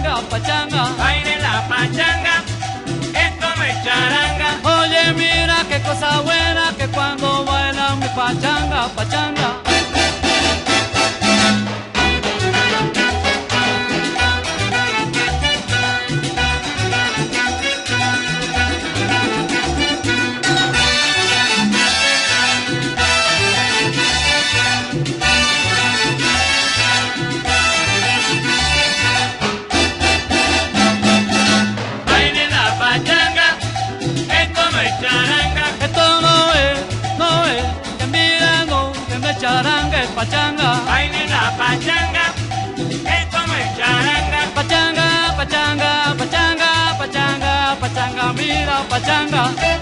pachanga, pachanga. Baile la pachanga, esto no es charanga. Oye, mira qué cosa buena que cuando baila mi pachanga, pachanga. Baile la pachanga, esto no es charanga. Esto no es, que mira no, que no es charanga, es pachanga. Baile la pachanga, esto no es charanga. Pachanga, pachanga, pachanga, pachanga, pachanga, mira pachanga.